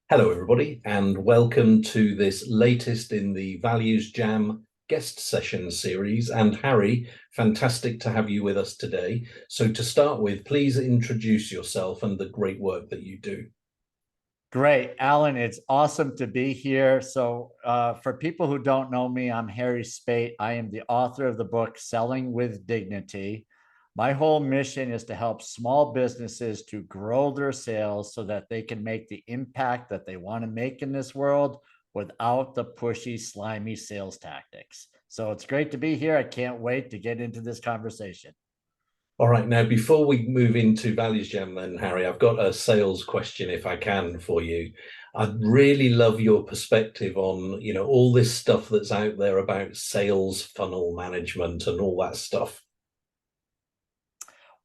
Hello, everybody, and welcome to this latest in the ValuesJam guest session series. And Harry, fantastic to have you with us today. So to start with, please introduce yourself and the great work that you do. Great, Alan. It's awesome to be here. For people who don't know me, I'm Harry Spaight. I am the author of the book Selling with Dignity. My whole mission is to help small businesses to grow their sales so that they can make the impact that they want to make in this world without the pushy, slimy sales tactics. So it's great to be here. I can't wait to get into this conversation. All right, now before we move into ValuesJam then, Harry, I've got a sales question if I can for you. I'd really love your perspective on, all this stuff that's out there about sales funnel management and all that stuff.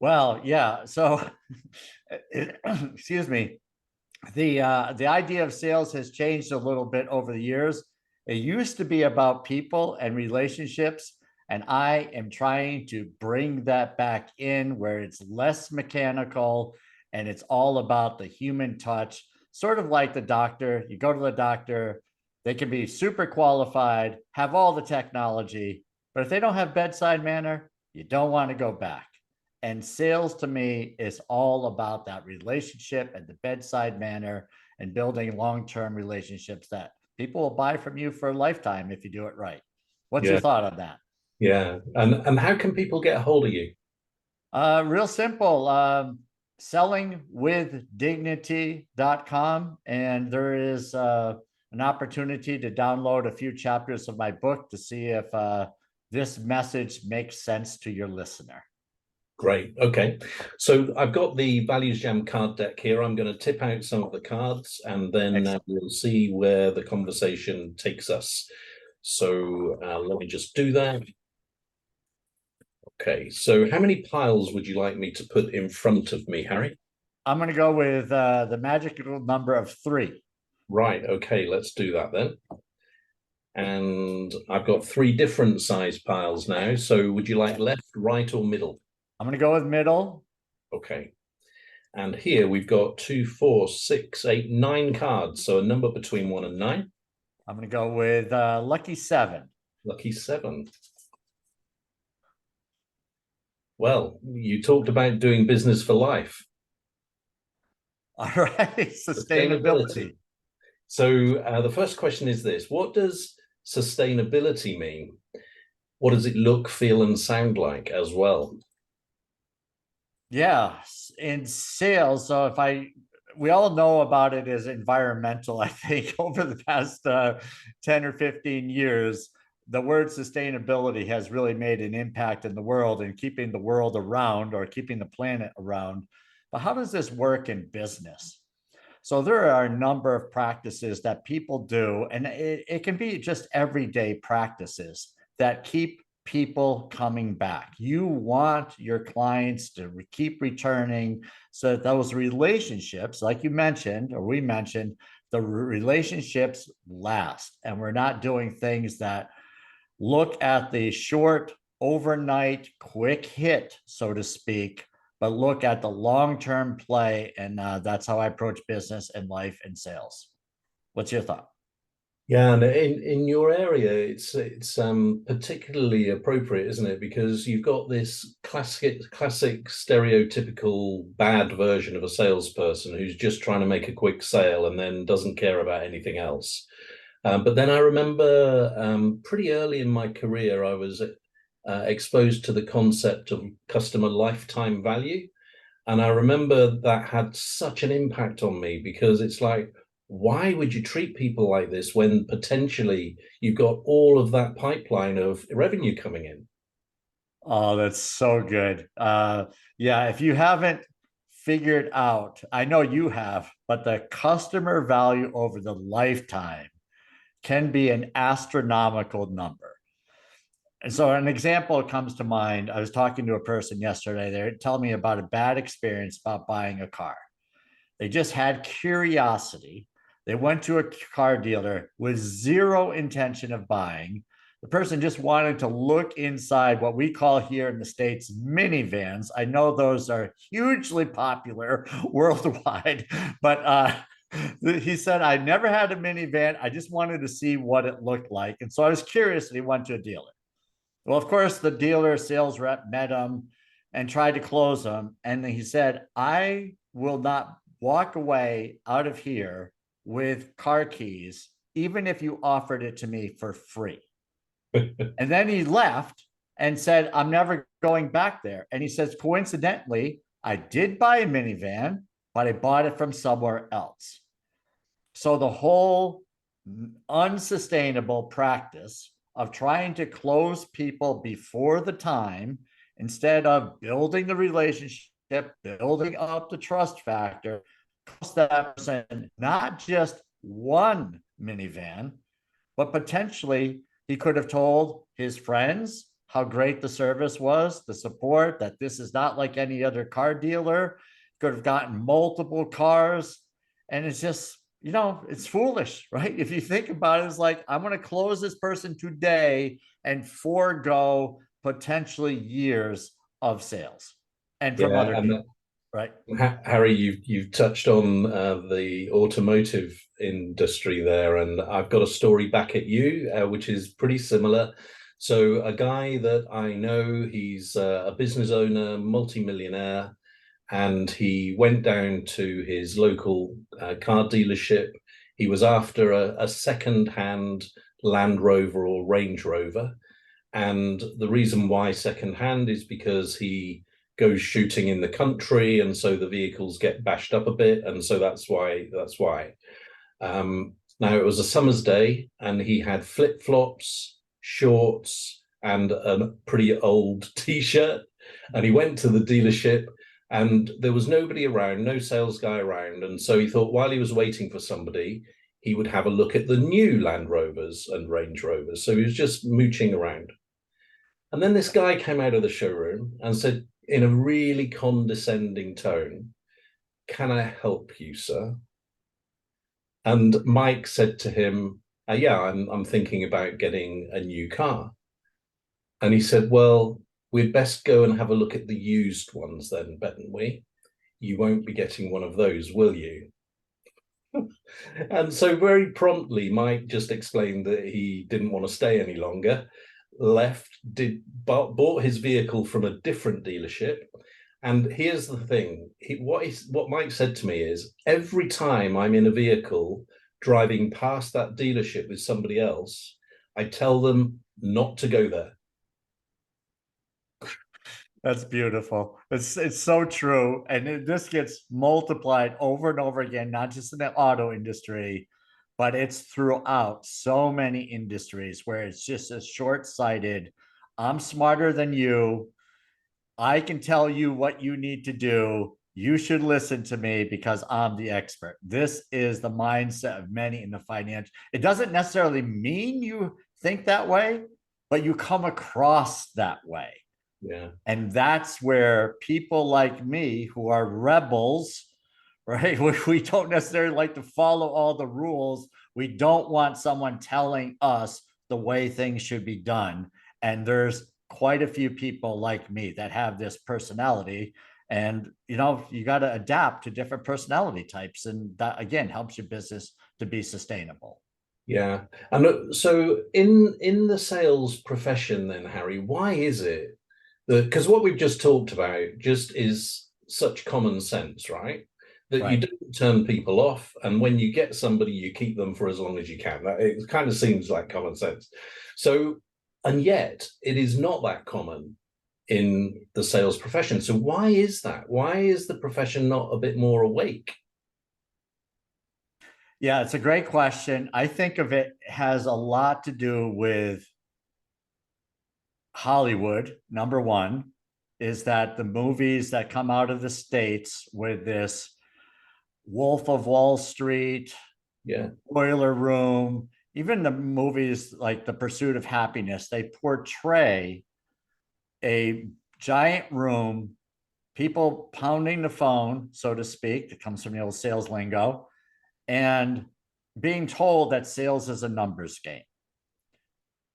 Well, yeah. Excuse me. The idea of sales has changed a little bit over the years. It used to be about people and relationships, and I am trying to bring that back in where it's less mechanical and it's all about the human touch, sort of like the doctor. You go to the doctor, they can be super qualified, have all the technology, but if they don't have bedside manner, you don't want to go back. And sales to me is all about that relationship and the bedside manner and building long-term relationships that people will buy from you for a lifetime if you do it right. What's your Yeah, thought on that? yeah. And how can people get a hold of you? Real simple. Sellingwithdignity.com. And there is an opportunity to download a few chapters of my book to see if this message makes sense to your listener. Great. Okay. So I've got the ValuesJam card deck here. I'm going to tip out some of the cards and then we'll see where the conversation takes us. So let me just do that. Okay. So how many piles would you like me to put in front of me, Harry? I'm going to go with the magical number of 3. Right. Okay. Let's do that then. And I've got 3 different size piles now. So would you like left, right, or middle? I'm going to go with middle. Okay. And here we've got 2, 4, 6, 8, 9 cards. So a number between 1 and 9. I'm going to go with lucky 7. Lucky 7. Well, you talked about doing business for life. All right. Sustainability. So the first question is this: what does sustainability mean? What does it look, feel, and sound like as well? Yeah, in sales. We all know about it as environmental. I think over the past 10 or 15 years, the word sustainability has really made an impact in the world and keeping the world around or keeping the planet around. But how does this work in business? So there are a number of practices that people do, and it can be just everyday practices that keep people coming back. You want your clients to keep returning so that those relationships, like you mentioned, or we mentioned, the relationships last. And we're not doing things that look at the short, overnight, quick hit, so to speak, but look at the long-term play. And that's how I approach business and life and sales. What's your thought? Yeah, and in your area, it's particularly appropriate, isn't it? Because you've got this classic stereotypical bad version of a salesperson who's just trying to make a quick sale and then doesn't care about anything else. But then I remember pretty early in my career, I was exposed to the concept of customer lifetime value. And I remember that had such an impact on me because it's like, why would you treat people like this when potentially you've got all of that pipeline of revenue coming in? Oh, that's so good. Yeah, if you haven't figured out, I know you have, but the customer value over the lifetime can be an astronomical number. And so an example comes to mind. I was talking to a person yesterday. They're telling me about a bad experience about buying a car. They just had curiosity. They went to a car dealer with zero intention of buying. The person just wanted to look inside what we call here in the States minivans. I know those are hugely popular worldwide, but He said, I never had a minivan. I just wanted to see what it looked like. And so I was curious, and he went to a dealer. Well, of course, the dealer sales rep met him and tried to close him. And he said, I will not walk away out of here with car keys, even if you offered it to me for free. And then he left and said, I'm never going back there. And he says, coincidentally, I did buy a minivan, but I bought it from somewhere else. So the whole unsustainable practice of trying to close people before the time instead of building the relationship, building up the trust factor, cost that person not just one minivan, but potentially he could have told his friends how great the service was, the support, that this is not like any other car dealer, could have gotten multiple cars. And it's just, it's foolish, right? If you think about it, it's like, I'm going to close this person today and forego potentially years of sales and from Yeah, other and people, right? Harry, you've touched on the automotive industry there, and I've got a story back at you, which is pretty similar. So, a guy that I know, he's a business owner, multimillionaire, and he went down to his local car dealership. He was after a second-hand Land Rover or Range Rover, and the reason why second-hand is because he goes shooting in the country, and so the vehicles get bashed up a bit, and so that's why. Now it was a summer's day, and he had flip-flops, shorts, and a pretty old T-shirt, and he went to the dealership, and there was nobody around, no sales guy around, and so he thought while he was waiting for somebody, he would have a look at the new Land Rovers and Range Rovers. So he was just mooching around. And then this guy came out of the showroom and said, in a really condescending tone, "Can I help you, sir?" And Mike said to him, "Yeah, I'm thinking about getting a new car." And he said, "Well, we'd best go and have a look at the used ones then, bettn't we? You won't be getting one of those, will you?" And so very promptly, Mike just explained that he didn't want to stay any longer, left, bought his vehicle from a different dealership. And here's the thing: what Mike said to me is, every time I'm in a vehicle driving past that dealership with somebody else, I tell them not to go there. That's beautiful. It's so true. And this gets multiplied over and over again, not just in the auto industry, but it's throughout so many industries where it's just a short-sighted, I'm smarter than you. I can tell you what you need to do. You should listen to me because I'm the expert. This is the mindset of many in the financial. It doesn't necessarily mean you think that way, but you come across that way. Yeah. And that's where people like me who are rebels, right? We don't necessarily like to follow all the rules. We don't want someone telling us the way things should be done. And there's quite a few people like me that have this personality. And, you got to adapt to different personality types. And that, again, helps your business to be sustainable. Yeah. And so in the sales profession then, Harry, why is it that, because what we've just talked about just is such common sense, right? That you Right. don't turn people off, and when you get somebody, you keep them for as long as you can. It kind of seems like common sense. So, and yet it is not that common in the sales profession. So why is that? Why is the profession not a bit more awake? Yeah, it's a great question. I think of it has a lot to do with Hollywood. Number one is that the movies that come out of the States with this Wolf of Wall Street, Yeah. Boiler Room, even the movies like The Pursuit of Happiness, they portray a giant room, people pounding the phone, so to speak. It comes from the old sales lingo, and being told that sales is a numbers game.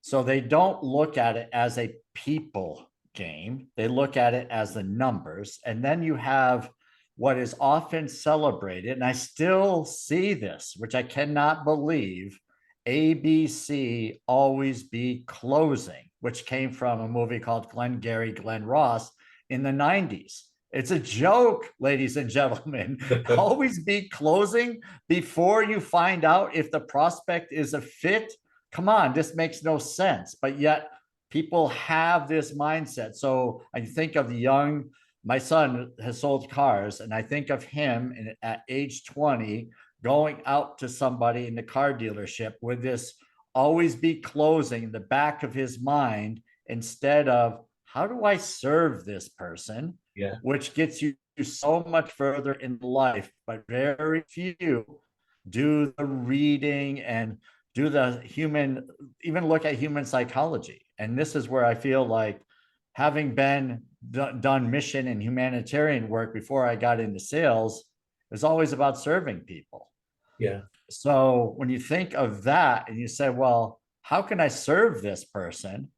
So they don't look at it as a people game. They look at it as the numbers. And then you have what is often celebrated, and I still see this, which I cannot believe, ABC always be closing, which came from a movie called Glengarry Glen Ross in the 90s. It's a joke, ladies and gentlemen. Always be closing before you find out if the prospect is a fit. Come on, this makes no sense. But yet people have this mindset. So I think of the young, my son has sold cars, and I think of him at age 20 going out to somebody in the car dealership with this always be closing in the back of his mind, instead of how do I serve this person? Yeah. Which gets you so much further in life, but very few do the reading and do the human, even look at human psychology. And this is where I feel like, having been done mission and humanitarian work before I got into sales, is always about serving people. Yeah. So when you think of that and you say, well, how can I serve this person?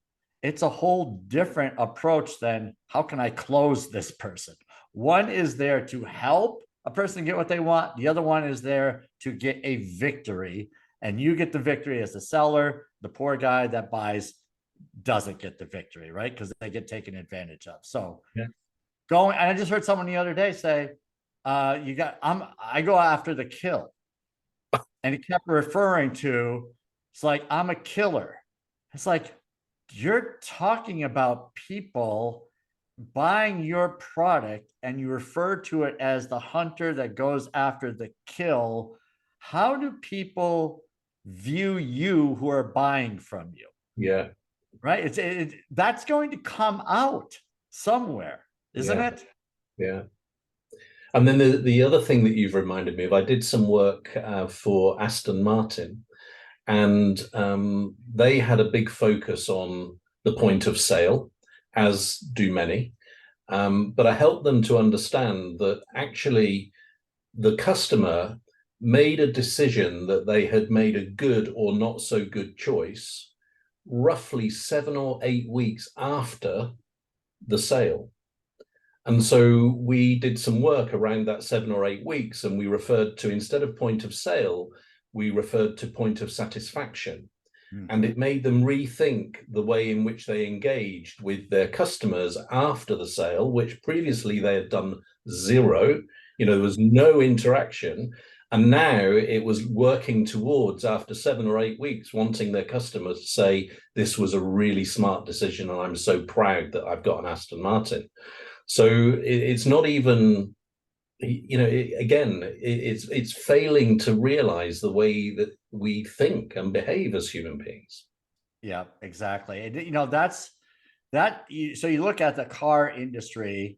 It's a whole different approach than how can I close this person? One is there to help a person get what they want. The other one is there to get a victory. And you get the victory as the seller. The poor guy that buys doesn't get the victory, right? Because they get taken advantage of. So yeah. And I just heard someone the other day say, I go after the kill. And he kept referring to, it's like, I'm a killer. It's like, you're talking about people buying your product and you refer to it as the hunter that goes after the kill. How do people view you who are buying from you? Yeah. Right? That's going to come out somewhere, isn't it? Yeah. And then the other thing that you've reminded me of, I did some work for Aston Martin, and they had a big focus on the point of sale, as do many. But I helped them to understand that actually the customer made a decision that they had made a good or not so good choice roughly 7 or 8 weeks after the sale. And so we did some work around that 7 or 8 weeks, and we referred to, instead of point of sale, we referred to point of satisfaction. And it made them rethink the way in which they engaged with their customers after the sale, which previously they had done zero. There was no interaction. And now it was working towards, after 7 or 8 weeks, wanting their customers to say, this was a really smart decision, and I'm so proud that I've got an Aston Martin. So it's not even, it's failing to realize the way that we think and behave as human beings. Yeah, exactly. And that's that. So you look at the car industry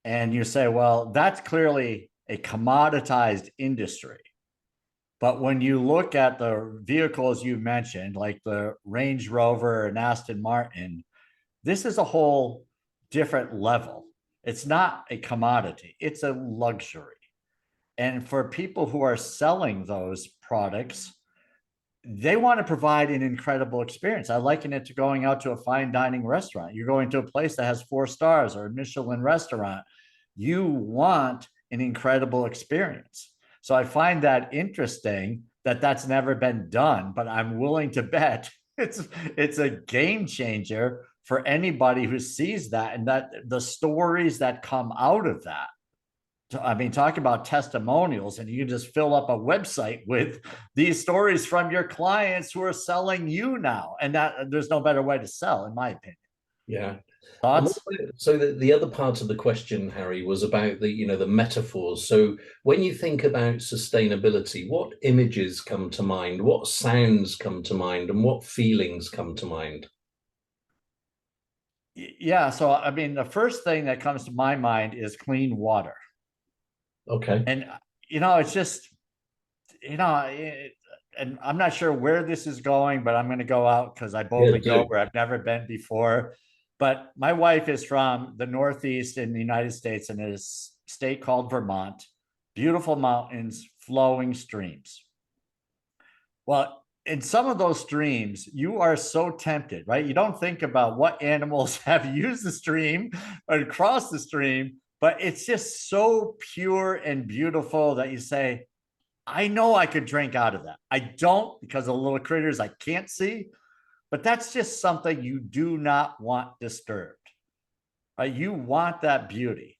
and you say, well, that's clearly a commoditized industry. But when you look at the vehicles you mentioned, like the Range Rover and Aston Martin, this is a whole different level. It's not a commodity, it's a luxury. And for people who are selling those products, they want to provide an incredible experience. I liken it to going out to a fine dining restaurant. You're going to a place that has 4 stars or a Michelin restaurant. You want an incredible experience. So I find that interesting that that's never been done, but I'm willing to bet it's a game changer for anybody who sees that, and that the stories that come out of that. I mean, talk about testimonials, and you can just fill up a website with these stories from your clients who are selling you now. And that there's no better way to sell, in my opinion. Yeah. Thoughts? So the other part of the question, Harry, was about the metaphors. So when you think about sustainability, what images come to mind? What sounds come to mind? And what feelings come to mind? Yeah. So, I mean, the first thing that comes to my mind is clean water. Okay. And, it's just, and I'm not sure where this is going, but I'm going to go out because I boldly go where I've never been before. But my wife is from the Northeast in the United States, in a state called Vermont. Beautiful mountains, flowing streams. Well, in some of those streams, you are so tempted, right? You don't think about what animals have used the stream or crossed the stream, but it's just so pure and beautiful that you say, I know I could drink out of that. I don't, because of the little critters I can't see, but that's just something you do not want disturbed. You want that beauty.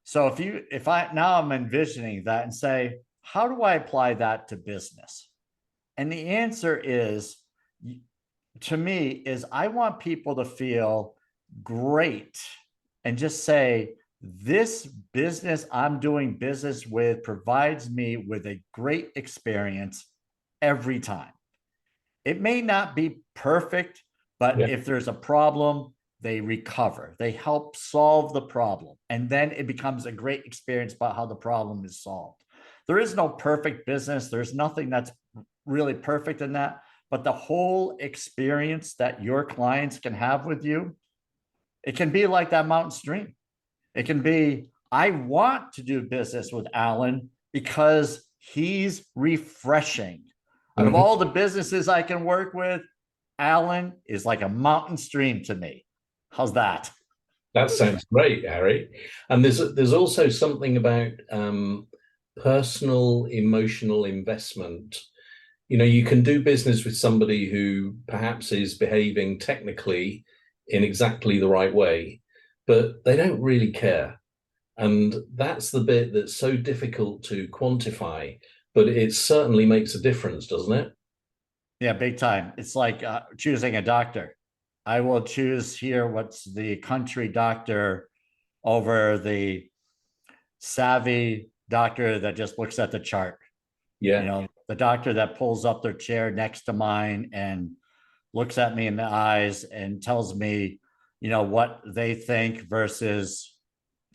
So if I now I'm envisioning that and say, how do I apply that to business? And the answer is, to me, is I want people to feel great and just say, this business I'm doing business with provides me with a great experience every time. It may not be perfect, but Yeah. if there's a problem, they recover. They help solve the problem. And then it becomes a great experience about how the problem is solved. There is no perfect business. There's nothing that's really perfect in that. But the whole experience that your clients can have with you, it can be like that mountain stream. It can be, I want to do business with Alan because he's refreshing. Out of all the businesses I can work with, Alan is like a mountain stream to me. How's that? That sounds great, Harry. And there's also something about personal emotional investment. You know, you can do business with somebody who perhaps is behaving technically in exactly the right way, but they don't really care. And that's the bit that's so difficult to quantify, but it certainly makes a difference, doesn't it? Yeah, big time. It's like choosing a doctor. I will choose here what's the country doctor over the savvy doctor that just looks at the chart. You Yeah. know, the doctor that pulls up their chair next to mine and looks at me in the eyes and tells me, you know, what they think versus,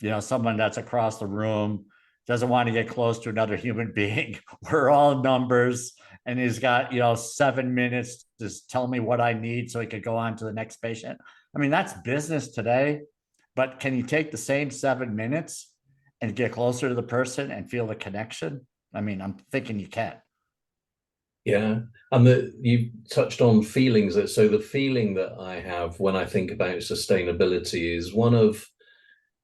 you know, someone that's across the room, doesn't want to get close to another human being. We're all numbers. And he's got, you know, 7 minutes to tell me what I need so he could go on to the next patient. I mean, that's business today. But can you take the same 7 minutes and get closer to the person and feel the connection? I mean, I'm thinking you can. Yeah. And you touched on feelings. So the feeling that I have when I think about sustainability is one of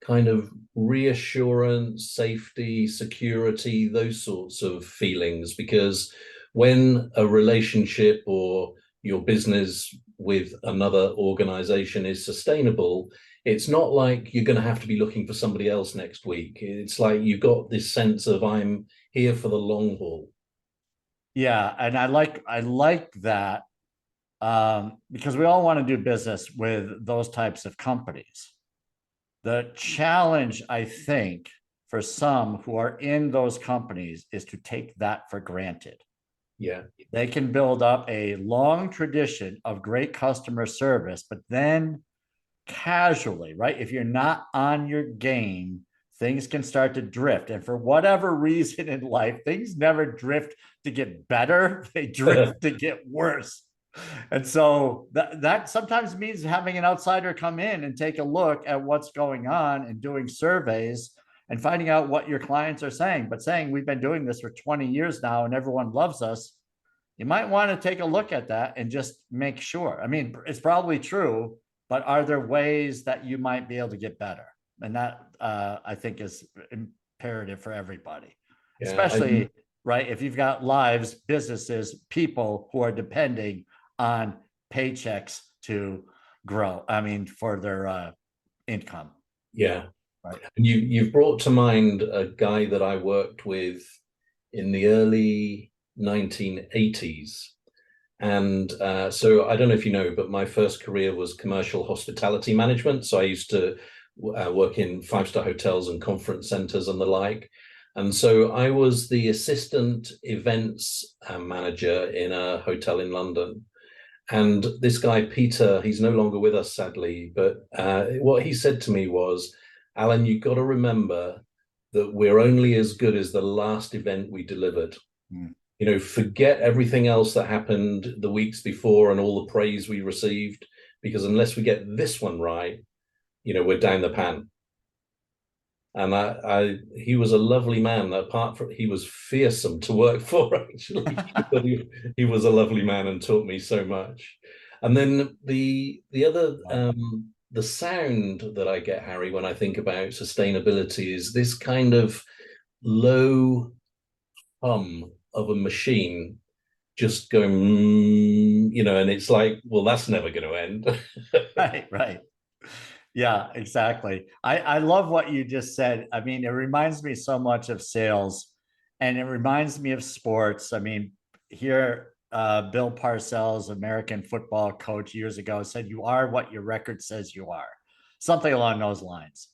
kind of reassurance, safety, security, those sorts of feelings. Because when a relationship or your business with another organization is sustainable, it's not like you're going to have to be looking for somebody else next week. It's like you've got this sense of I'm here for the long haul. Yeah, and I like that because we all want to do business with those types of companies. The challenge, I think, for some who are in those companies is to take that for granted. Yeah. They can build up a long tradition of great customer service, but then casually, right? If you're not on your game, things can start to drift. And for whatever reason in life, things never drift to get better, they drift to get worse. And so that sometimes means having an outsider come in and take a look at what's going on and doing surveys and finding out what your clients are saying. But saying we've been doing this for 20 years now and everyone loves us, you might want to take a look at that and just make sure. I mean, it's probably true, but are there ways that you might be able to get better? And that I think is imperative for everybody, Yeah, especially right if you've got lives, businesses, people who are depending on paychecks to grow. I mean, for their income. yeah. Right. And you've brought to mind a guy that I worked with in the early 1980s. And so I don't know if you know, but my first career was commercial hospitality management. So I used to work in five-star hotels and conference centers and the like. And so I was the assistant events manager in a hotel in London. And this guy, Peter, he's no longer with us, sadly, but what he said to me was, Alan, you've got to remember that we're only as good as the last event we delivered. Mm. You know, forget everything else that happened the weeks before and all the praise we received, because unless we get this one right, you know, we're down the pan. And he was a lovely man. Apart from he was fearsome to work for, actually, but he was a lovely man and taught me so much. And then the other the sound that I get, Harry, when I think about sustainability is this kind of low hum of a machine just going, and it's like, well, that's never going to end. Right, right. Yeah, exactly. I love what you just said. I mean, it reminds me so much of sales, and it reminds me of sports. I mean, here, Bill Parcells, American football coach years ago, said, "You are what your record says you are," something along those lines.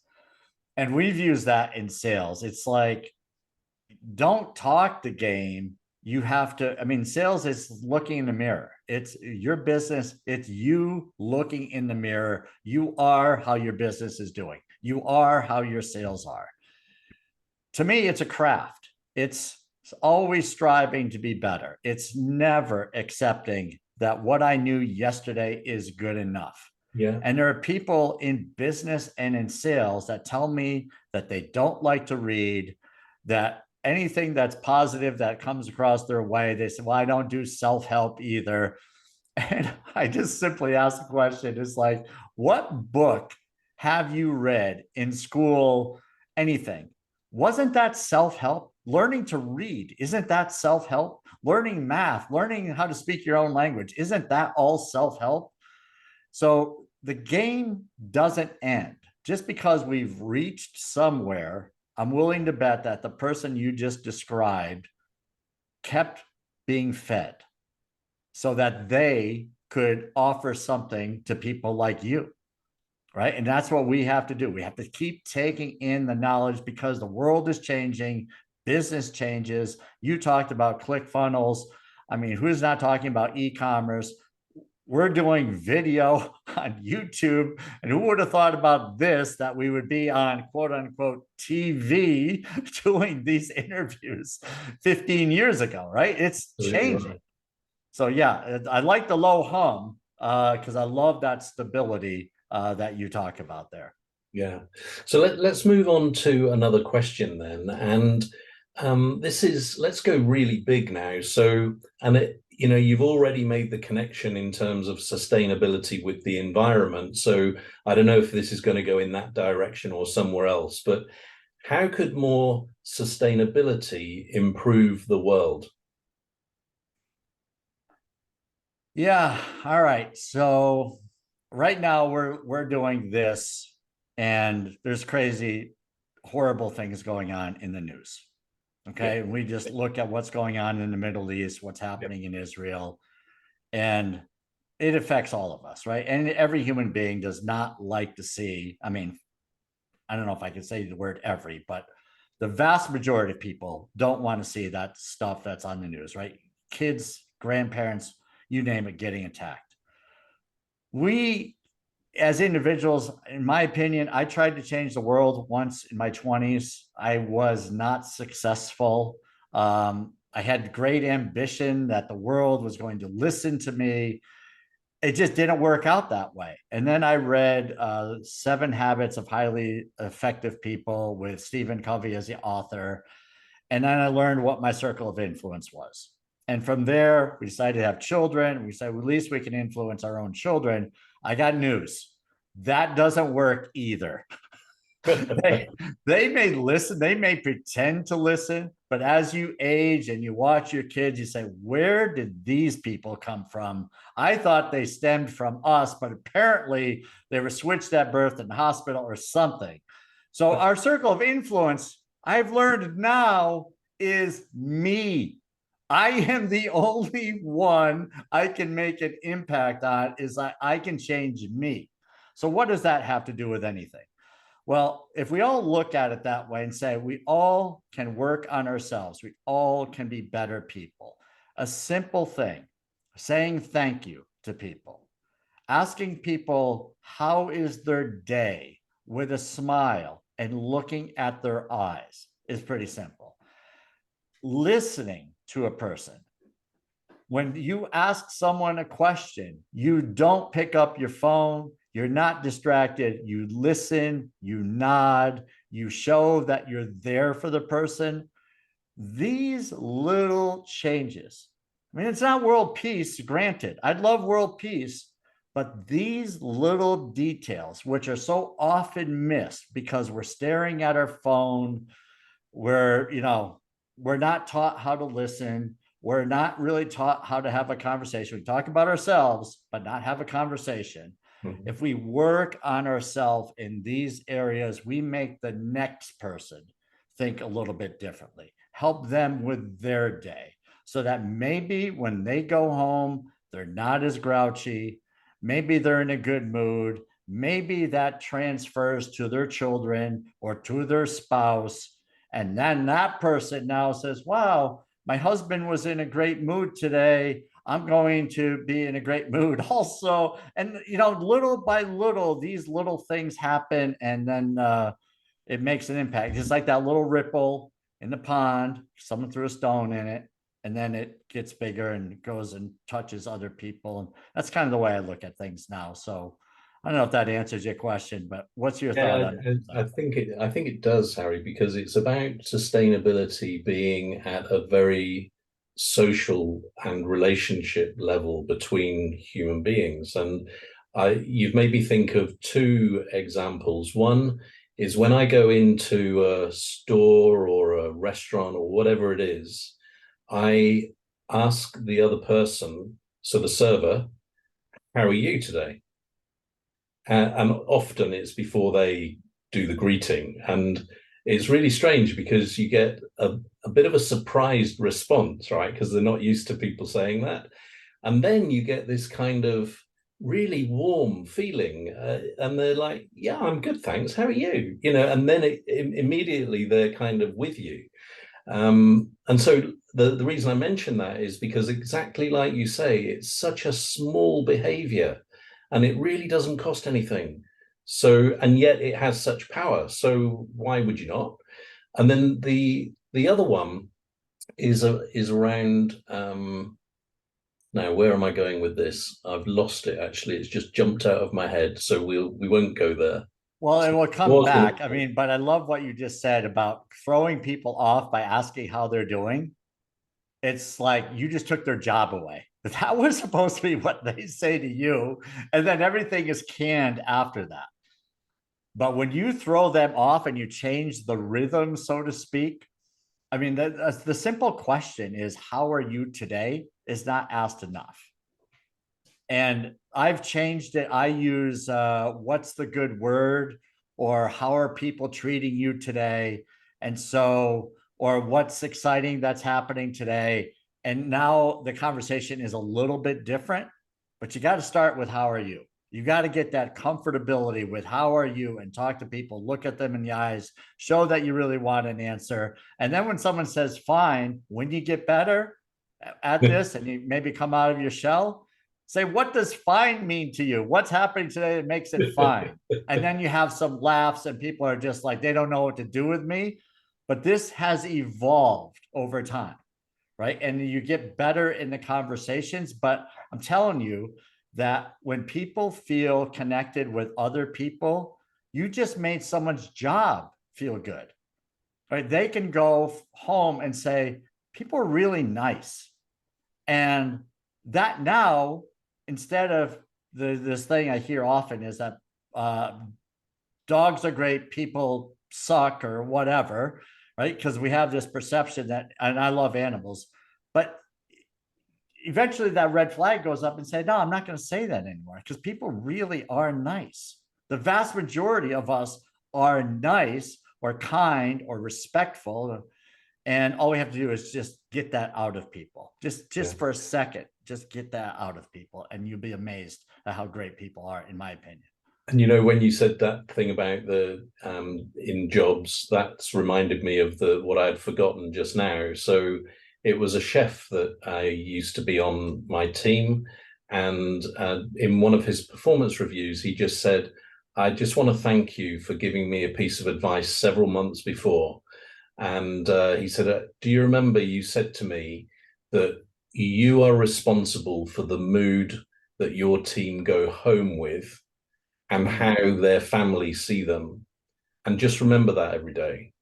And we've used that in sales. It's like, don't talk the game. You have to, I mean, sales is looking in the mirror. It's your business. It's you looking in the mirror. You are how your business is doing. You are how your sales are. To me, it's a craft. It's always striving to be better. It's never accepting that what I knew yesterday is good enough. Yeah. And there are people in business and in sales that tell me that they don't like to read, that anything that's positive that comes across their way, they say, well, I don't do self-help either. And I just simply ask the question, it's like, what book have you read in school? Anything? Wasn't that self-help? Learning to read, isn't that self-help? Learning math, learning how to speak your own language, isn't that all self-help? So the game doesn't end. Just because we've reached somewhere, I'm willing to bet that the person you just described kept being fed so that they could offer something to people like you, right? And that's what we have to do. We have to keep taking in the knowledge because the world is changing, business changes. You talked about ClickFunnels. I mean, who's not talking about e-commerce? We're doing video on YouTube. And who would have thought about this, that we would be on quote unquote TV doing these interviews 15 years ago, right? It's changing. Right. So yeah, I like the low hum because I love that stability that you talk about there. Yeah. So let's move on to another question then. And let's go really big now. So, and you've already made the connection in terms of sustainability with the environment. So I don't know if this is going to go in that direction or somewhere else, but how could more sustainability improve the world? Yeah. All right. So right now we're doing this, and there's crazy, horrible things going on in the news. Okay. Yep. We just look at what's going on in the Middle East, what's Yep. happening in Israel, and it affects all of us, right? And every human being does not like to see, I mean, I don't know if I can say the word every, but the vast majority of people don't want to see that stuff that's on the news, right? Kids, grandparents, you name it, getting attacked. We, as individuals, in my opinion, I tried to change the world once in my 20s. I was not successful. I had great ambition that the world was going to listen to me. It just didn't work out that way. And then I read 7 Habits of Highly Effective People with Stephen Covey as the author. And then I learned what my circle of influence was. And from there, we decided to have children. We said, well, at least we can influence our own children. I got news. That doesn't work either. they may listen, they may pretend to listen, but as you age and you watch your kids, you say, where did these people come from? I thought they stemmed from us, but apparently they were switched at birth in the hospital or something. So our circle of influence, I've learned now, is me. I am the only one I can make an impact on, is I can change me. So what does that have to do with anything? Well, if we all look at it that way and say we all can work on ourselves, we all can be better people. A simple thing, saying thank you to people, asking people how is their day with a smile and looking at their eyes is pretty simple. Listening to a person. When you ask someone a question, you don't pick up your phone, you're not distracted, you listen, you nod, you show that you're there for the person. These little changes. I mean, it's not world peace, granted. I'd love world peace, But these little details, which are so often missed because we're staring at our phone, we're not taught how to listen. We're not really taught how to have a conversation. We talk about ourselves, but not have a conversation. Mhm. If we work on ourselves in these areas, we make the next person think a little bit differently, help them with their day so that maybe when they go home, they're not as grouchy. Maybe they're in a good mood. Maybe that transfers to their children or to their spouse. And then that person now says, wow, my husband was in a great mood today. I'm going to be in a great mood also. And, little by little, these little things happen. And then it makes an impact. It's like that little ripple in the pond, someone threw a stone in it, and then it gets bigger and goes and touches other people. And that's kind of the way I look at things now. So I don't know if that answers your question, but what's your thought Yeah, on I think it does, Harry, because it's about sustainability being at a very social and relationship level between human beings. And you've made me think of two examples. One is when I go into a store or a restaurant or whatever it is, I ask the other person, so the server, how are you today? And often it's before they do the greeting. And it's really strange because you get a bit of a surprised response, right? Because they're not used to people saying that. And then you get this kind of really warm feeling. And they're like, yeah, I'm good, thanks. How are you? And then immediately they're kind of with you. And so the reason I mention that is because exactly like you say, it's such a small behavior and it really doesn't cost anything. So, and yet it has such power. So why would you not? And then the other one is around now, where am I going with this? I've lost it actually. It's just jumped out of my head. So we won't go there. Well, it So will it come was back. gonna- I mean, but I love what you just said about throwing people off by asking how they're doing. It's like you just took their job away. That was supposed to be what they say to you. And then everything is canned after that. But when you throw them off and you change the rhythm, so to speak, I mean, the simple question is, how are you today? Is not asked enough. And I've changed it. I use what's the good word, or how are people treating you today? And so, or what's exciting that's happening today. And now the conversation is a little bit different, but you got to start with how are you? You got to get that comfortability with how are you and talk to people, look at them in the eyes, show that you really want an answer. And then when someone says, fine, when you get better at this and you maybe come out of your shell, say, what does fine mean to you? What's happening today that makes it fine? And then you have some laughs and people are just like, they don't know what to do with me. But this has evolved over time, right? And you get better in the conversations. But I'm telling you that when people feel connected with other people, you just made someone's job feel good, right? They can go home and say, people are really nice. And that now, instead of this thing I hear often is that dogs are great, people suck or whatever, right? Because we have this perception that, and I love animals, but eventually that red flag goes up and say, no, I'm not going to say that anymore because people really are nice. The vast majority of us are nice or kind or respectful. And all we have to do is just get that out of people, just Yeah. for a second, just get that out of people. And you'll be amazed at how great people are, in my opinion. And when you said that thing about the in jobs, that's reminded me of the what I had forgotten just now. So it was a chef that I used to be on my team, and in one of his performance reviews, he just said, "I just want to thank you for giving me a piece of advice several months before." And he said, "Do you remember you said to me that you are responsible for the mood that your team go home with?" And how their families see them. And just remember that every day.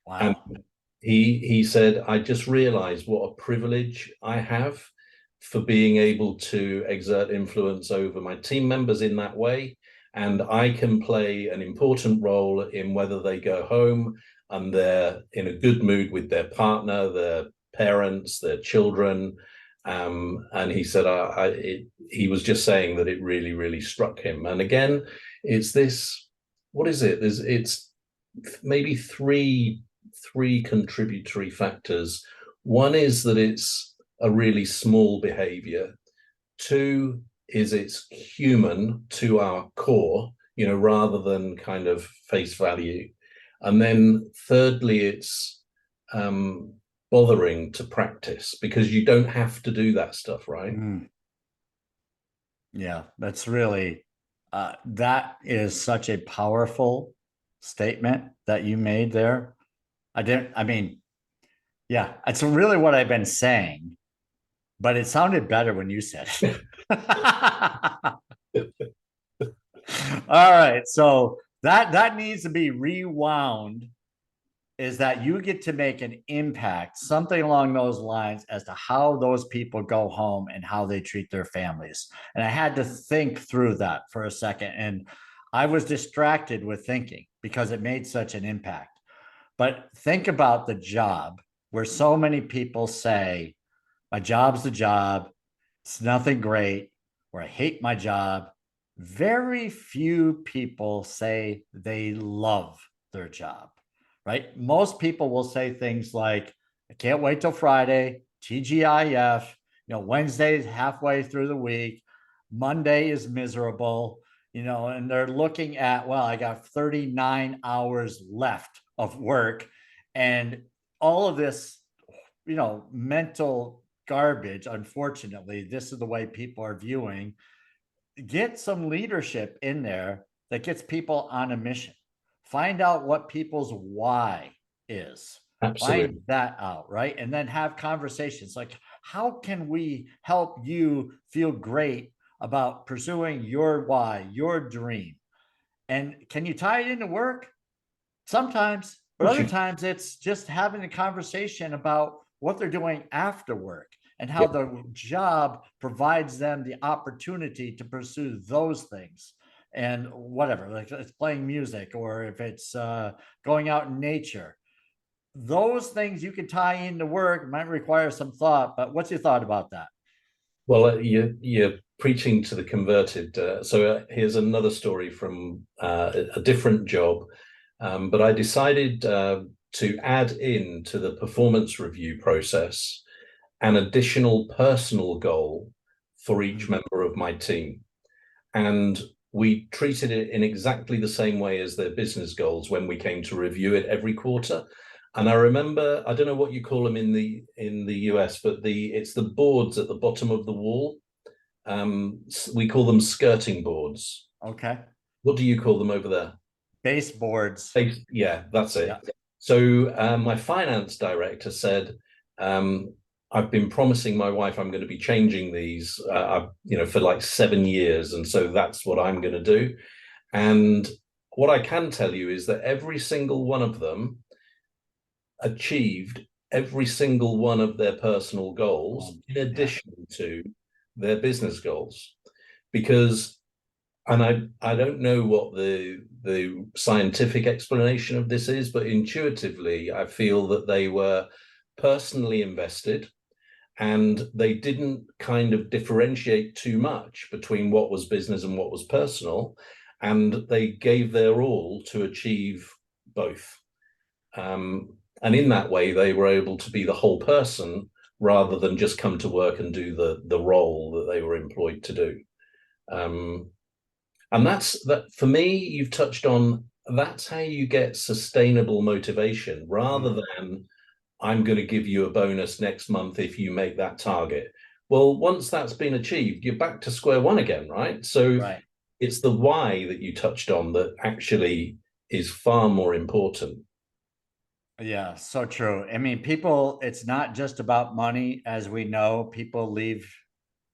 And Wow. he said, I just realized what a privilege I have for being able to exert influence over my team members in that way. And I can play an important role in whether they go home and they're in a good mood with their partner, their parents, their children. And he said, he was just saying that it really, really struck him. And again, it's this, what is it? It's maybe three contributory factors. One is that it's a really small behavior. Two is it's human to our core, rather than kind of face value. And then thirdly, it's bothering to practice because you don't have to do that stuff, right? Yeah, that's really, that is such a powerful statement that you made there. Yeah, it's really what I've been saying, but it sounded better when you said it. All right, so that needs to be rewound, is that you get to make an impact, something along those lines, as to how those people go home and how they treat their families. And I had to think through that for a second, and I was distracted with thinking because it made such an impact. But think about the job, where so many people say, my job's the job, it's nothing great, or I hate my job. Very few people say they love their job, right? Most people will say things like, I can't wait till Friday, TGIF, Wednesday is halfway through the week, Monday is miserable, and they're looking at, well, I got 39 hours left of work, and all of this, mental garbage. Unfortunately, this is the way people are viewing. Get some leadership in there that gets people on a mission. Find out what people's why is. Absolutely. Find that out, right? And then have conversations like, how can we help you feel great about pursuing your why, your dream? And can you tie it into work? Sometimes, but other times it's just having a conversation about what they're doing after work and how the job provides them the opportunity to pursue those things. And whatever, like it's playing music, or if it's going out in nature, those things you can tie into work. Might require some thought, but what's your thought about that? Well, you're preaching to the converted. So here's another story from a different job, but I decided to add in to the performance review process an additional personal goal for each member of my team. And we treated it in exactly the same way as their business goals when we came to review it every quarter. And I remember, I don't know what you call them in the US, but it's the boards at the bottom of the wall. We call them skirting boards. Okay. What do you call them over there? Baseboards. Yeah, that's it. Yeah. So my finance director said, I've been promising my wife I'm going to be changing these, for like 7 years. And so that's what I'm going to do. And what I can tell you is that every single one of them achieved every single one of their personal goals in addition to their business goals. Because, and I don't know what the scientific explanation of this is, but intuitively, I feel that they were personally invested, and they didn't kind of differentiate too much between what was business and what was personal, and they gave their all to achieve both. And in that way, they were able to be the whole person rather than just come to work and do the role that they were employed to do. And that's that for me. You've touched on, that's how you get sustainable motivation, rather than I'm going to give you a bonus next month if you make that target. Well, once that's been achieved, you're back to square one again, right? So it's the why that you touched on that actually is far more important. Yeah, so true. I mean, people, it's not just about money. As we know, people leave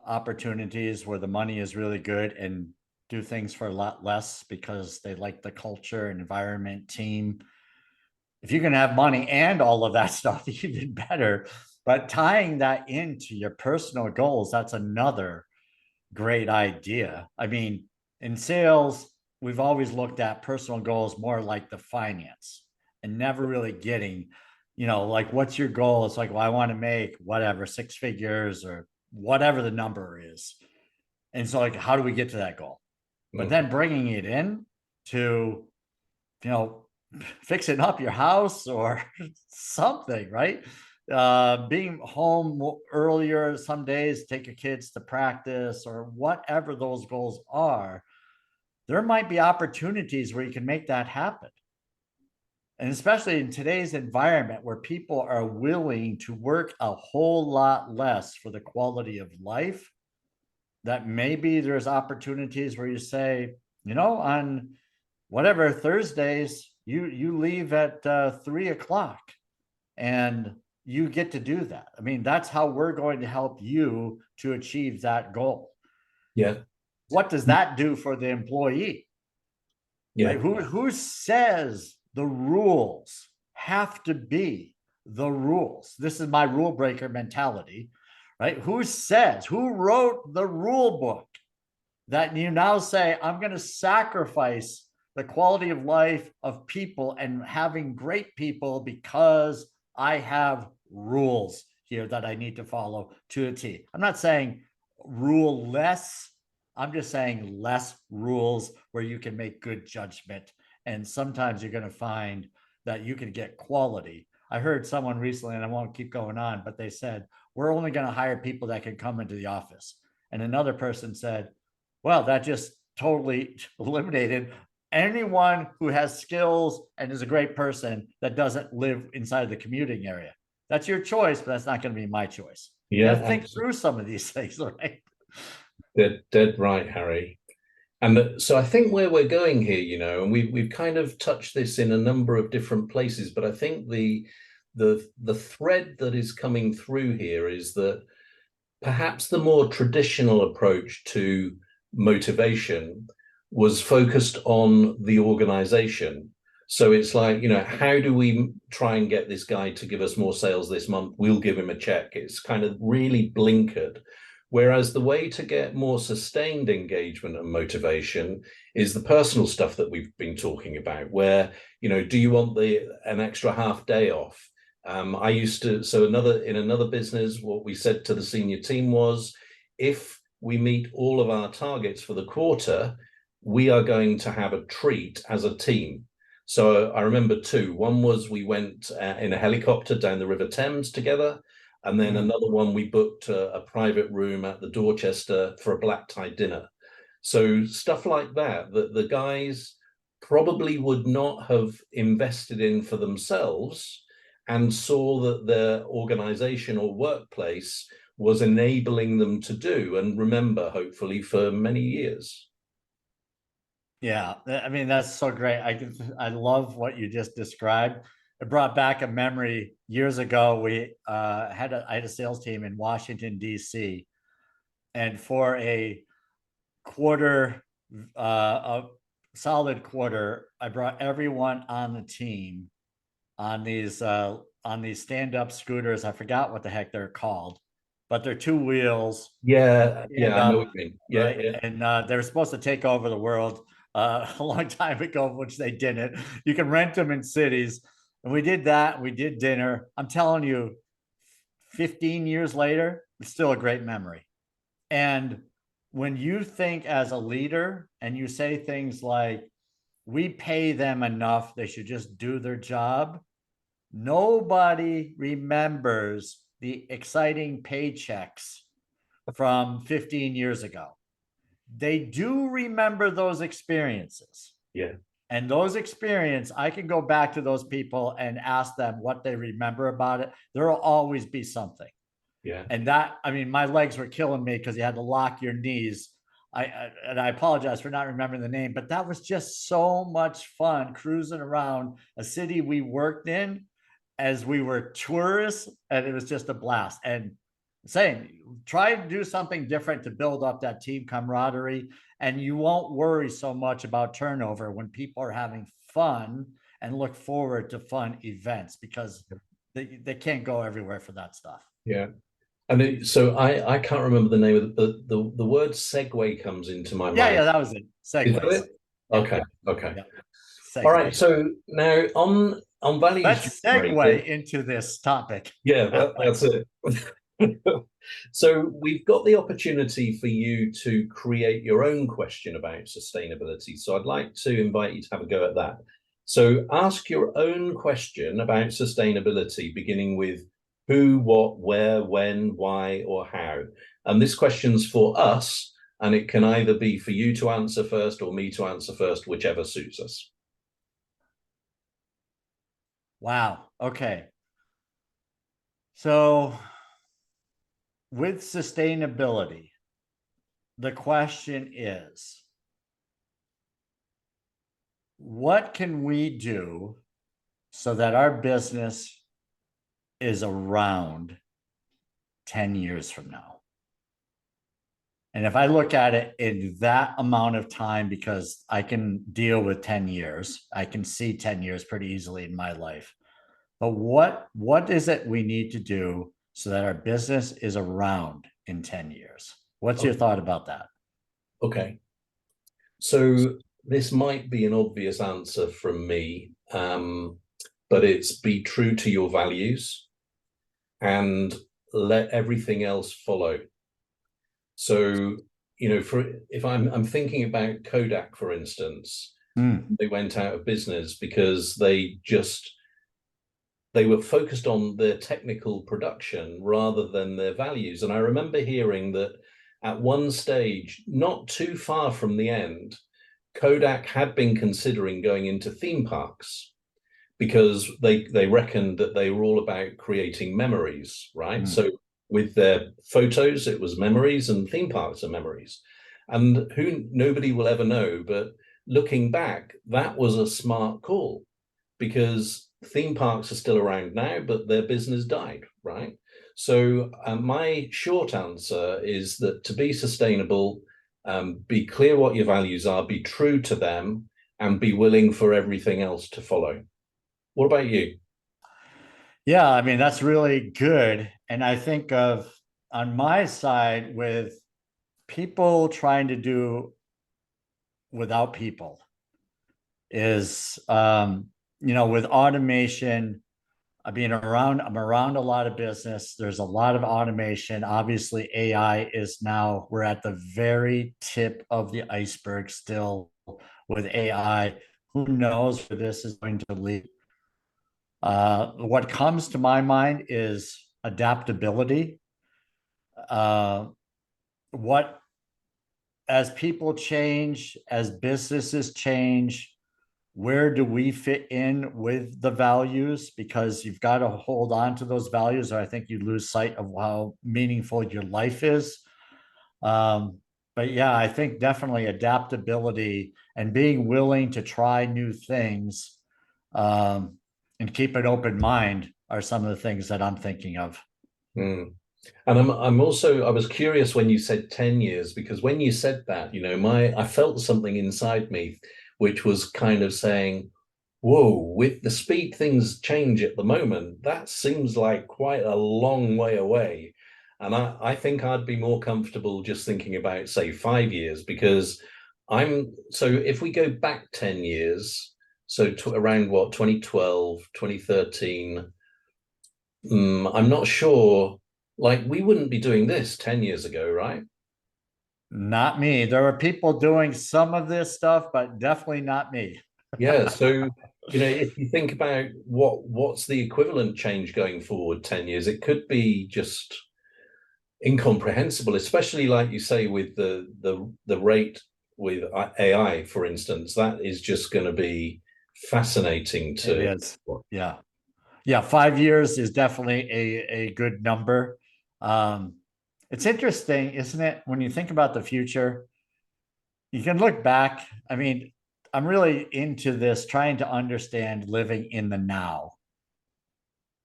opportunities where the money is really good and do things for a lot less because they like the culture, environment, team. If you can have money and all of that stuff, even better. But tying that into your personal goals, that's another great idea. I mean, in sales, we've always looked at personal goals more like the finance and never really getting, like what's your goal? It's like, well, I want to make whatever, 6 figures or whatever the number is. And so, like, how do we get to that goal? But Mm. then bringing it in to, you know, fixing up your house or something, right? Being home earlier some days, take your kids to practice or whatever those goals are, there might be opportunities where you can make that happen. And especially in today's environment where people are willing to work a whole lot less for the quality of life, that maybe there's opportunities where you say, on whatever Thursdays, you leave at 3 o'clock and you get to do that. I mean, that's how we're going to help you to achieve that goal. Yeah. What does that do for the employee? Yeah. Right? Who says the rules have to be the rules? This is my rule breaker mentality, right? Who wrote the rule book that you now say, I'm going to sacrifice the quality of life of people and having great people because I have rules here that I need to follow to a T. I'm not saying rule less. I'm just saying less rules where you can make good judgment. And sometimes you're going to find that you can get quality. I heard someone recently, and I won't keep going on, but they said, we're only going to hire people that can come into the office. And another person said, well, that just totally eliminated anyone who has skills and is a great person that doesn't live inside of the commuting area. That's your choice, but that's not going to be my choice. You Yeah. have to think through some of these things, right? Dead right, Harry. And so I think where we're going here, and we've kind of touched this in a number of different places, but I think the thread that is coming through here is that perhaps the more traditional approach to motivation was focused on the organization. So it's like, how do we try and get this guy to give us more sales this month? We'll give him a check. It's kind of really blinkered. Whereas the way to get more sustained engagement and motivation is the personal stuff that we've been talking about, where, do you want an extra half day off? I used to, so in another business, what we said to the senior team was, if we meet all of our targets for the quarter, we are going to have a treat as a team. So I remember two. One was we went in a helicopter down the River Thames together. And then another one, we booked a private room at the Dorchester for a black tie dinner. So stuff like that the guys probably would not have invested in for themselves, and saw that their organization or workplace was enabling them to do and remember, hopefully, for many years. Yeah, I mean, that's so great. I love what you just described. It brought back a memory years ago. I had a sales team in Washington, D.C., and for a quarter, a solid quarter, I brought everyone on the team on these stand-up scooters. I forgot what the heck they're called, but they're two wheels, Yeah, stand I know up, what you mean. Yeah, right? yeah. And they were supposed to take over the world a long time ago, which they didn't. You can rent them in cities, and we did that. We did dinner. I'm telling you, 15 years later, it's still a great memory. And when you think as a leader and you say things like, we pay them enough, they should just do their job, nobody remembers the exciting paychecks from 15 years ago. They do remember those experiences. Yeah. And those experiences, I can go back to those people and ask them what they remember about it. There will always be something. Yeah. And that, I mean, my legs were killing me because you had to lock your knees. And I apologize for not remembering the name, but that was just so much fun cruising around a city we worked in as we were tourists, and it was just a blast. And saying, try to do something different to build up that team camaraderie, and you won't worry so much about turnover when people are having fun and look forward to fun events, because they can't go everywhere for that stuff. Yeah. So I can't remember the name of the word segue comes into my Yeah, mind. yeah, that was it. Is that Segues. it? Yeah, Okay, okay. yeah. All right. Segue. So now on values Let's generated, segue into this topic. yeah, that's it. So we've got the opportunity for you to create your own question about sustainability. So I'd like to invite you to have a go at that. So ask your own question about sustainability, beginning with who, what, where, when, why, or how. And this question's for us, and it can either be for you to answer first or me to answer first, whichever suits us. Wow. Okay. So with sustainability, the question is, what can we do so that our business is around 10 years from now? And if I look at it in that amount of time, because I can deal with 10 years, I can see 10 years pretty easily in my life. But what is it we need to do so that our business is around in 10 years? What's your thought about that? Okay. So this might be an obvious answer from me, but it's be true to your values and let everything else follow. So, for if I'm thinking about Kodak, for instance, they went out of business because they were focused on their technical production rather than their values. And I remember hearing that at one stage, not too far from the end, Kodak had been considering going into theme parks because they reckoned that they were all about creating memories, right? So with their photos, it was memories, and theme parks are memories. And nobody will ever know, but looking back, that was a smart call because theme parks are still around now, but their business died, right? So my short answer is that to be sustainable, be clear what your values are, be true to them, and be willing for everything else to follow. What about you? Yeah, I mean, that's really good. And I think of on my side with people trying to do without people is, with automation, I'm around a lot of business. There's a lot of automation. Obviously, AI is now, we're at the very tip of the iceberg still with AI. Who knows where this is going to lead? What comes to my mind is adaptability. Uh, what As people change, as businesses change, where do we fit in with the values? Because you've got to hold on to those values, or I think you lose sight of how meaningful your life is. But yeah, I think definitely adaptability and being willing to try new things, and keep an open mind are some of the things that I'm thinking of. Mm. And I was curious when you said 10 years, because when you said that, I felt something inside me, which was kind of saying, whoa, with the speed things change at the moment, that seems like quite a long way away. And I think I'd be more comfortable just thinking about, say, 5 years, because so if we go back 10 years, so around what, 2012, 2013, I'm not sure, like we wouldn't be doing this 10 years ago, right? Not me. There are people doing some of this stuff, but definitely not me. Yeah, so if you think about what's the equivalent change going forward 10 years, it could be just incomprehensible, especially like you say with the rate with AI, for instance. That is just going to be fascinating It to. is. Yeah. Yeah. 5 years is definitely a good number. Um, it's interesting, isn't it? When you think about the future, you can look back. I mean, I'm really into this, trying to understand living in the now.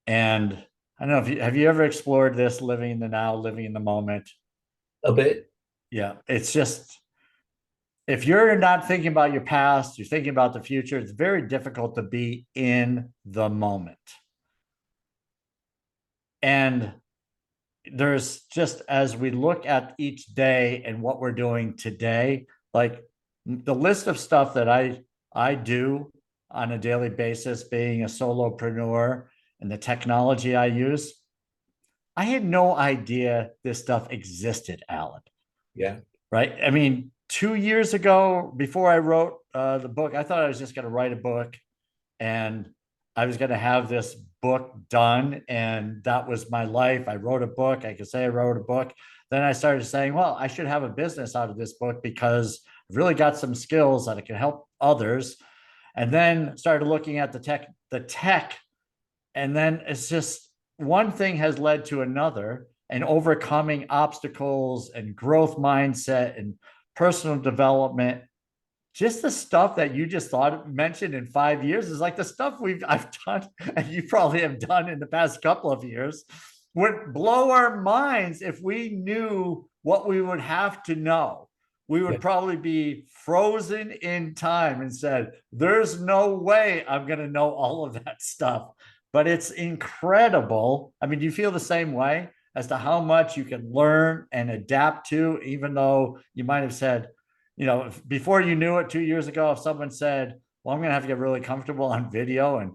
And I don't know if have you ever explored this, living in the now, living in the moment? A bit. Yeah. It's just, if you're not thinking about your past, you're thinking about the future, it's very difficult to be in the moment. And there's just, as we look at each day and what we're doing today, like the list of stuff that I do on a daily basis, being a solopreneur, and the technology I use, I had no idea this stuff existed, Alan. Yeah. Right? I mean, 2 years ago, before I wrote the book, I thought I was just going to write a book and I was going to have this book done. And that was my life. I wrote a book. I could say I wrote a book. Then I started saying, well, I should have a business out of this book because I've really got some skills that I can help others. And then started looking at the tech. And then it's just one thing has led to another, and overcoming obstacles and growth mindset and personal development. Just the stuff that you just mentioned in 5 years is like the stuff I've done, and you probably have done in the past couple of years, would blow our minds if we knew what we would have to know. We would probably be frozen in time and said, there's no way I'm going to know all of that stuff. But it's incredible. I mean, do you feel the same way as to how much you can learn and adapt to, even though you might have said, before you knew it 2 years ago, if someone said, well, I'm going to have to get really comfortable on video and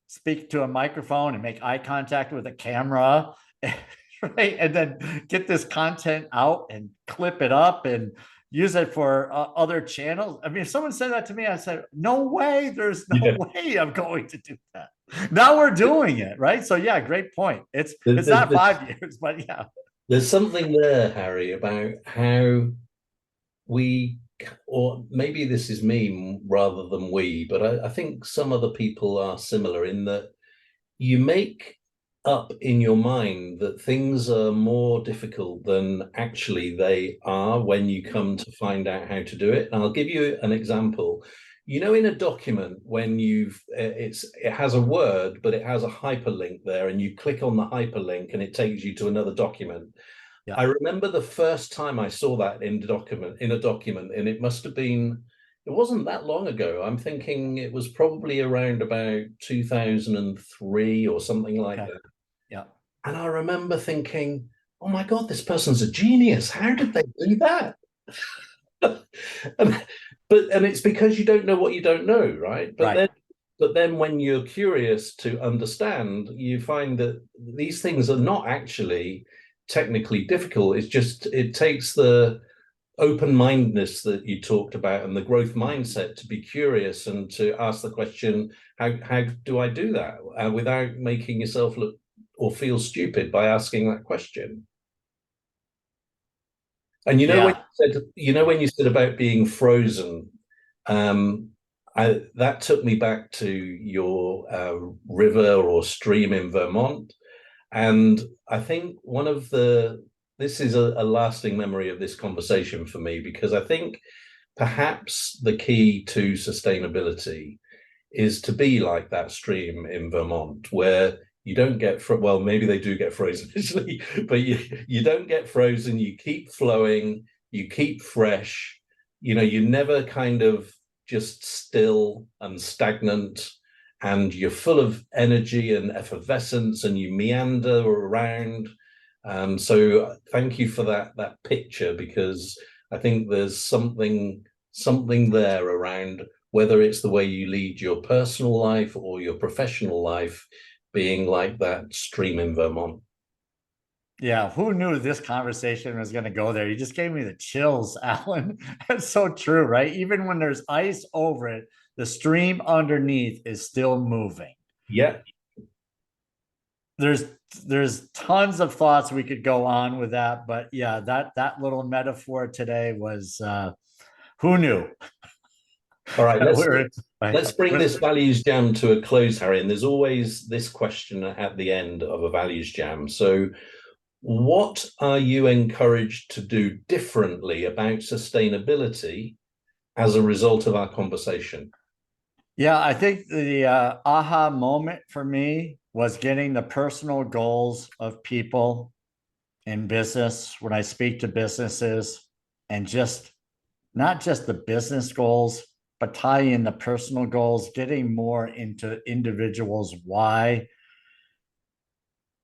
speak to a microphone and make eye contact with a camera, right? And then get this content out and clip it up and use it for other channels. I mean, if someone said that to me, I said, no way, there's no way I'm going to do that. Now we're doing it, right? So yeah, great point. It's not 5 years, but yeah. There's something there, Harry, about how we, or maybe this is me rather than we, but I think some other people are similar in that you make up in your mind that things are more difficult than actually they are when you come to find out how to do it. And I'll give you an example. In a document, when it has a word, but it has a hyperlink there, and you click on the hyperlink and it takes you to another document. Yeah. I remember the first time I saw that in a document, and it must have been, it wasn't that long ago. I'm thinking it was probably around about 2003 or something like that. Yeah. And I remember thinking, oh my God, this person's a genius. How did they do that? and it's because you don't know what you don't know, right? But then when you're curious to understand, you find that these things are not actually technically difficult. It's just, it takes the open-mindedness that you talked about and the growth mindset to be curious and to ask the question, how do I do that without making yourself look or feel stupid by asking that question? And when you said about being frozen, that took me back to your river or stream in Vermont. And I think this is a lasting memory of this conversation for me, because I think perhaps the key to sustainability is to be like that stream in Vermont, where you don't well, maybe they do get frozen initially, but you don't get frozen. You keep flowing, you keep fresh. You never kind of just still and stagnant, and you're full of energy and effervescence, and you meander around. So thank you for that picture, because I think there's something there around whether it's the way you lead your personal life or your professional life, being like that stream in Vermont. Yeah, who knew this conversation was going to go there? You just gave me the chills, Alan. That's so true, right? Even when there's ice over it, the stream underneath is still moving. Yeah. There's tons of thoughts we could go on with that, but yeah, that little metaphor today was who knew? All right, let's bring this values jam to a close, Harry. And there's always this question at the end of a values jam. So what are you encouraged to do differently about sustainability as a result of our conversation? Yeah, I think the aha moment for me was getting the personal goals of people in business when I speak to businesses, and just not just the business goals, but tie in the personal goals, getting more into individuals' why.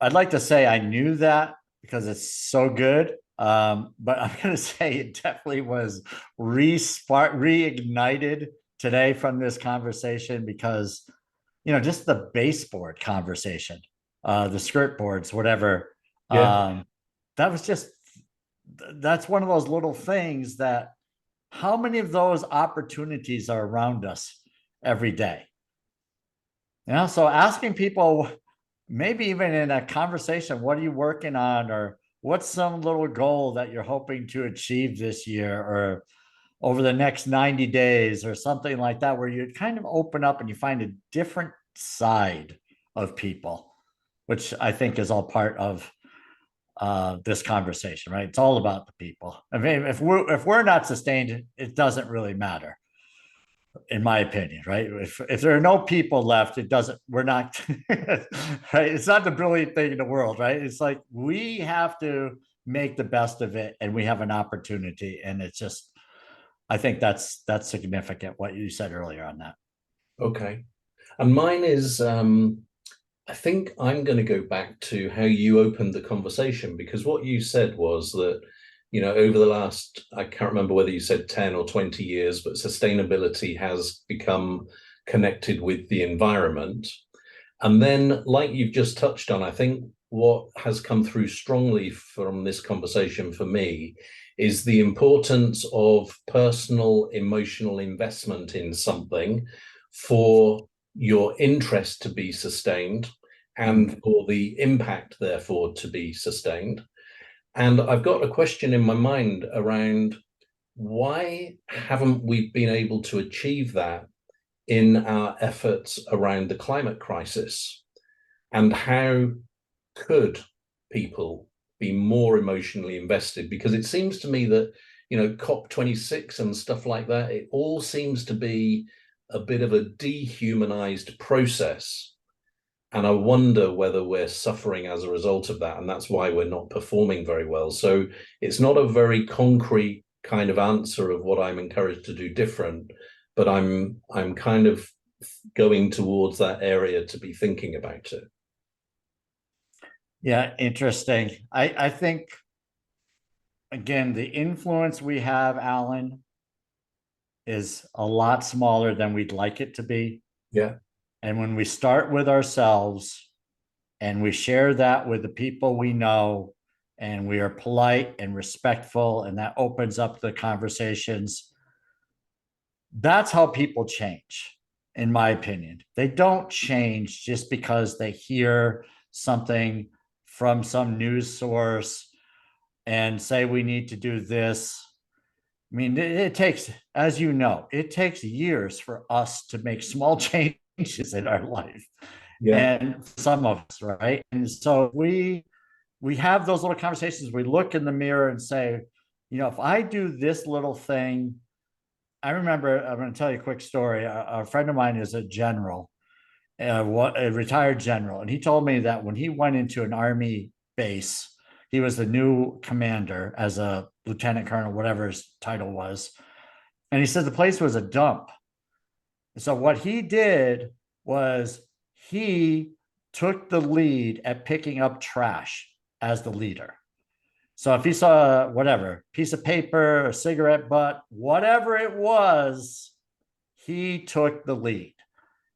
I'd like to say I knew that because it's so good. But I'm going to say it definitely was reignited today from this conversation because, just the baseboard conversation, the skirt boards, whatever. Yeah. That was just, that's one of those little things that how many of those opportunities are around us every day? So asking people, maybe even in a conversation, what are you working on? Or what's some little goal that you're hoping to achieve this year or over the next 90 days or something like that, where you kind of open up and you find a different side of people, which I think is all part of this conversation, right? It's all about the people. I mean, if we're not sustained, it doesn't really matter, in my opinion, right? If there are no people left, it doesn't, we're not right. It's not the brilliant thing in the world, right? It's like we have to make the best of it and we have an opportunity. And it's just, I think that's significant what you said earlier on that. Okay. And mine is I think I'm going to go back to how you opened the conversation, because what you said was that, over the last, I can't remember whether you said 10 or 20 years, but sustainability has become connected with the environment. And then, like you've just touched on, I think what has come through strongly from this conversation for me is the importance of personal emotional investment in something for your interest to be sustained and for the impact, therefore, to be sustained. And I've got a question in my mind around why haven't we been able to achieve that in our efforts around the climate crisis? And how could people be more emotionally invested? Because it seems to me that, COP26 and stuff like that, it all seems to be a bit of a dehumanized process. And I wonder whether we're suffering as a result of that. And that's why we're not performing very well. So it's not a very concrete kind of answer of what I'm encouraged to do different, but I'm kind of going towards that area to be thinking about it. Yeah, interesting. I think, again, the influence we have, Alan, is a lot smaller than we'd like it to be. Yeah. And when we start with ourselves and we share that with the people we know, and we are polite and respectful, and that opens up the conversations, that's how people change, in my opinion. They don't change just because they hear something from some news source and say we need to do this. I mean, it takes, as you know, it takes years for us to make small changes in our life. Yeah. And some of us, right? And so we have those little conversations. We look in the mirror and say, if I do this little thing, I remember, I'm going to tell you a quick story. A friend of mine is a general, a retired general. And he told me that when he went into an army base, he was the new commander as a lieutenant colonel, whatever his title was. And he said the place was a dump. So what he did was he took the lead at picking up trash as the leader. So if he saw whatever, piece of paper, a cigarette butt, whatever it was, he took the lead.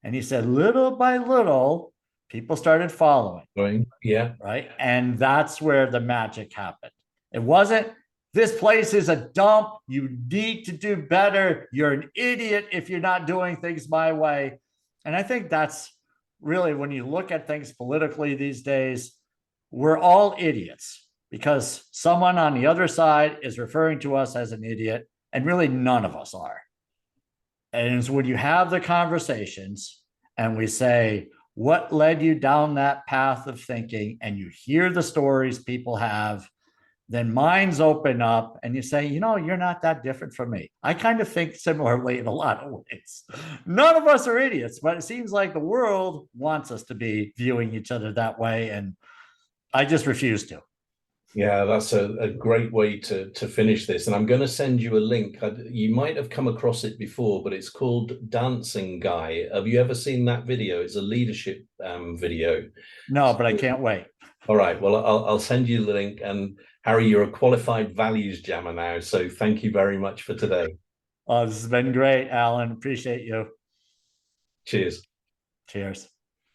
And he said, little by little, people started following. Right. Yeah. Right. And that's where the magic happened. It wasn't, this place is a dump. You need to do better. You're an idiot if you're not doing things my way. And I think that's really, when you look at things politically these days, we're all idiots because someone on the other side is referring to us as an idiot, and really none of us are. And it's when you have the conversations and we say, what led you down that path of thinking, and you hear the stories people have, then minds open up and you say, you're not that different from me. I kind of think similarly in a lot of ways. None of us are idiots, but it seems like the world wants us to be viewing each other that way. And I just refuse to. Yeah, that's a great way to finish this. And I'm going to send you a link. You might have come across it before, but it's called Dancing Guy. Have you ever seen that video? It's a leadership video. No, but I can't wait. All right. Well, I'll send you the link. And Harry, you're a qualified values jammer now. So thank you very much for today. This has been great, Alan. Appreciate you. Cheers. Cheers.